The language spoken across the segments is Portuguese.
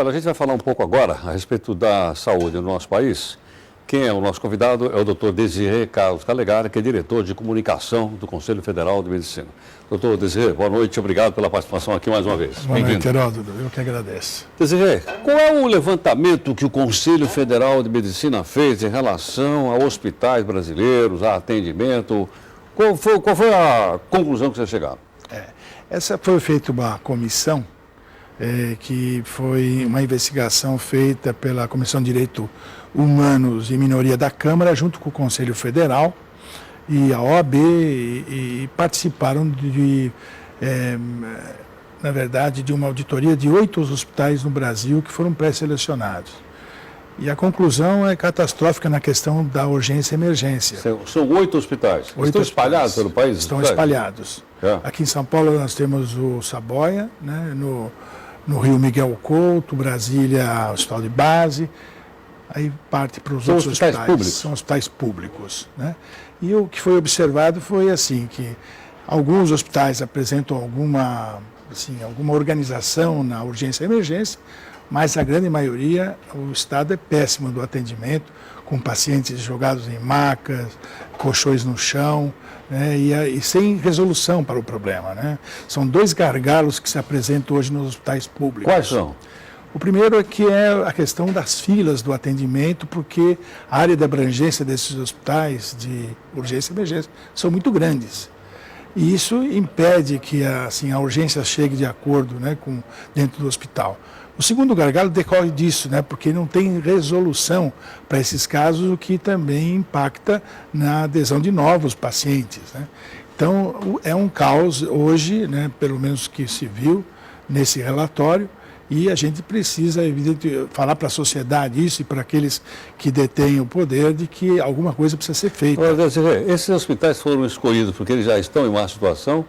Olha, a gente vai falar um pouco agora a respeito da saúde no nosso país. Quem é o nosso convidado é o Dr. Desirê Carlos Calegari, que é diretor de comunicação do Conselho Federal de Medicina. Dr. Desirê, boa noite, obrigado pela participação aqui mais uma vez. Boa noite, Heródoto, eu que agradeço. Desirê, qual é o levantamento que o Conselho Federal de Medicina fez em relação a hospitais brasileiros, a atendimento? Qual foi a conclusão que vocês chegaram? Essa foi feita uma comissão, que foi uma investigação feita pela Comissão de Direitos Humanos e Minoria da Câmara, junto com o Conselho Federal e a OAB, e participaram na verdade, de uma auditoria de 8 hospitais no Brasil que foram pré-selecionados. E a conclusão é catastrófica na questão da urgência e emergência. São 8 hospitais. Estão espalhados pelo país? Estão espalhados. Aqui em São Paulo nós temos o Saboia, né, no Rio Miguel Couto, Brasília, Hospital de Base, aí parte para os outros hospitais públicos. São hospitais públicos, né? E o que foi observado foi assim, que alguns hospitais apresentam alguma organização na urgência e emergência, mas a grande maioria, o estado é péssimo do atendimento, com pacientes jogados em macas, colchões no chão, né, e sem resolução para o problema, né? São 2 gargalos que se apresentam hoje nos hospitais públicos. Quais são? O primeiro é que é a questão das filas do atendimento, porque a área de abrangência desses hospitais de urgência e emergência são muito grandes. E isso impede que a urgência chegue de acordo, né, dentro do hospital. O segundo gargalo decorre disso, né, porque não tem resolução para esses casos, o que também impacta na adesão de novos pacientes, né? Então, é um caos hoje, né, pelo menos que se viu nesse relatório, e a gente precisa, evidentemente, falar para a sociedade isso e para aqueles que detêm o poder de que alguma coisa precisa ser feita. Esses hospitais foram escolhidos porque eles já estão em má situação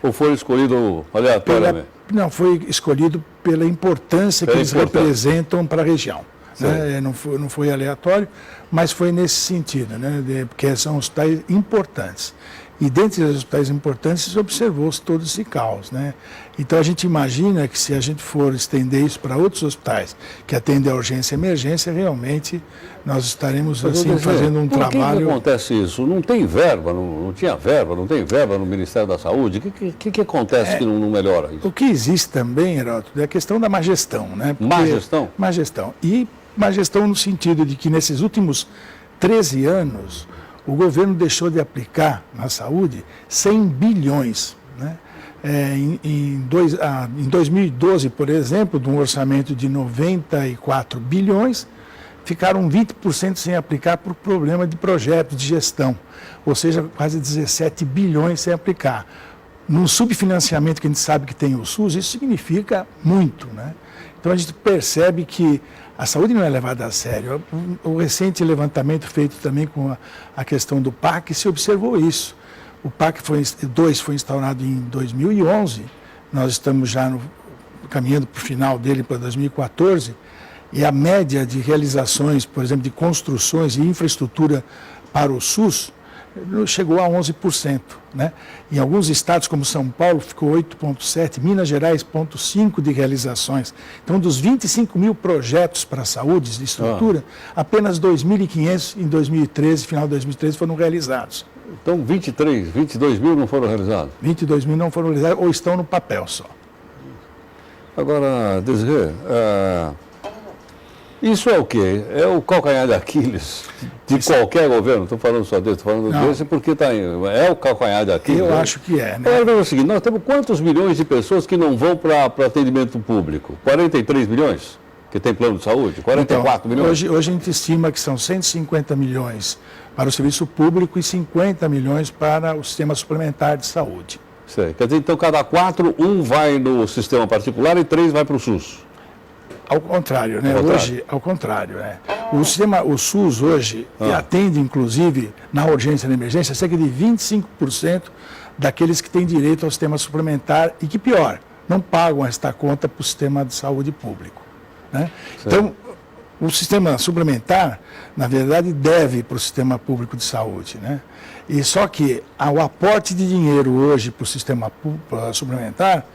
ou foram escolhidos aleatoriamente? Não, foi escolhido pela importância que eles representam para a região. Né? Não foi aleatório, mas foi nesse sentido, né? Porque são hospitais importantes. E dentre os hospitais importantes, se observou-se todo esse caos, né? Então, a gente imagina que se a gente for estender isso para outros hospitais que atendem a urgência e emergência, realmente nós estaremos fazendo um trabalho... Por que acontece isso? Não tem verba, não tinha verba, não tem verba no Ministério da Saúde? O que acontece que não melhora isso? O que existe também, Heródoto, é a questão da má gestão, né? Má gestão? Má gestão. E má gestão no sentido de que nesses últimos 13 anos... o governo deixou de aplicar na saúde 100 bilhões. Né? Em 2012, por exemplo, de um orçamento de 94 bilhões, ficaram 20% sem aplicar por problema de projeto, de gestão. Ou seja, quase 17 bilhões sem aplicar. No subfinanciamento que a gente sabe que tem o SUS, isso significa muito, né? Então a gente percebe que a saúde não é levada a sério. O recente levantamento feito também com a questão do PAC se observou isso. O PAC 2 foi instaurado em 2011, nós estamos já caminhando para o final dele para 2014, e a média de realizações, por exemplo, de construções e infraestrutura para o SUS, chegou a 11%. Né? Em alguns estados, como São Paulo, ficou 8,7%, Minas Gerais, 0,5% de realizações. Então, dos 25 mil projetos para a saúde, de estrutura, apenas 2.500 em 2013, final de 2013, foram realizados. Então, 22 mil não foram realizados? 22 mil não foram realizados ou estão no papel só. Agora, Desirê, isso é o quê? É o calcanhar de Aquiles de qualquer governo? Estou falando só desse, estou falando desse porque é o calcanhar de Aquiles. Eu acho que é, né? É o seguinte, nós temos quantos milhões de pessoas que não vão para atendimento público? 43 milhões que tem plano de saúde? 44 milhões? Hoje a gente estima que são 150 milhões para o serviço público e 50 milhões para o sistema suplementar de saúde. Sei. Quer dizer, então cada 4, 1 vai no sistema particular e 3 vai para o SUS. Ao contrário, né? Hoje, ao contrário, né? O SUS hoje atende, inclusive, na urgência e na emergência, cerca de 25% daqueles que têm direito ao sistema suplementar e que, pior, não pagam esta conta para o sistema de saúde público. Né? Então, o sistema suplementar, na verdade, deve para o sistema público de saúde. Né? E só que o aporte de dinheiro hoje para o sistema suplementar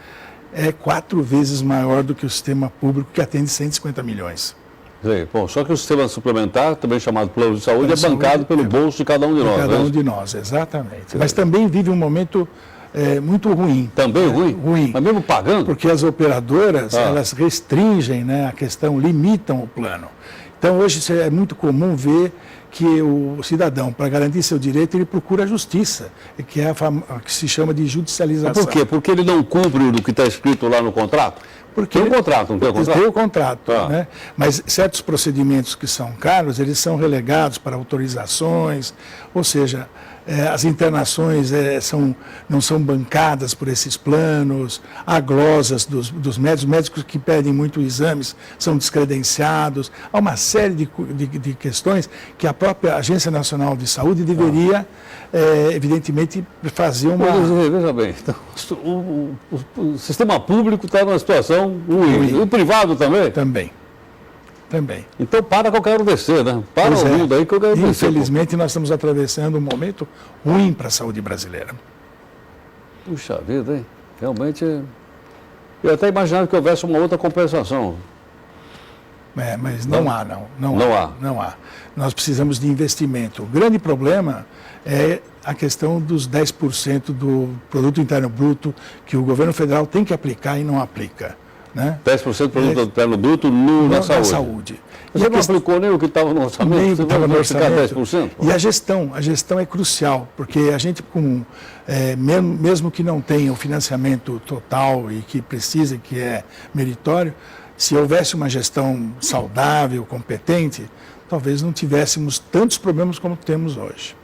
é 4 vezes maior do que o sistema público, que atende 150 milhões. Bom, só que o sistema suplementar, também chamado plano de saúde, é bancado pelo bolso de cada um de nós. Cada um de nós, exatamente. Mas também vive um momento muito ruim. Também ruim? Ruim. Mas mesmo pagando? Porque as operadoras, elas restringem, né, a questão, limitam o plano. Então, hoje é muito comum ver que o cidadão, para garantir seu direito, ele procura a justiça, que é a que se chama de judicialização. Por quê? Porque ele não cumpre o que está escrito lá no contrato? Porque tem um contrato, não tem o contrato? Tem o contrato, né? Mas certos procedimentos que são caros, eles são relegados para autorizações, ou seja, as internações não são bancadas por esses planos, há glosas dos médicos que pedem muito exames são descredenciados, há uma série de questões que a própria Agência Nacional de Saúde deveria, evidentemente, fazer uma... Veja bem, então, o sistema público está numa situação ruim, o privado também? Também. Então para que eu quero descer, né? Para o mundo aí que eu quero descer. Infelizmente nós estamos atravessando um momento ruim para a saúde brasileira. Puxa vida, hein? Realmente, eu até imaginava que houvesse uma outra compensação. Mas não há. Nós precisamos de investimento. O grande problema é a questão dos 10% do produto interno bruto que o governo federal tem que aplicar e não aplica. Né? 10% do produto interno bruto na saúde. Você não aplicou nem o que estava no orçamento? Nem o que estava no orçamento. 10%? E a gestão é crucial, porque a gente, mesmo que não tenha o financiamento total e que precisa, que é meritório, se houvesse uma gestão saudável, competente, talvez não tivéssemos tantos problemas como temos hoje.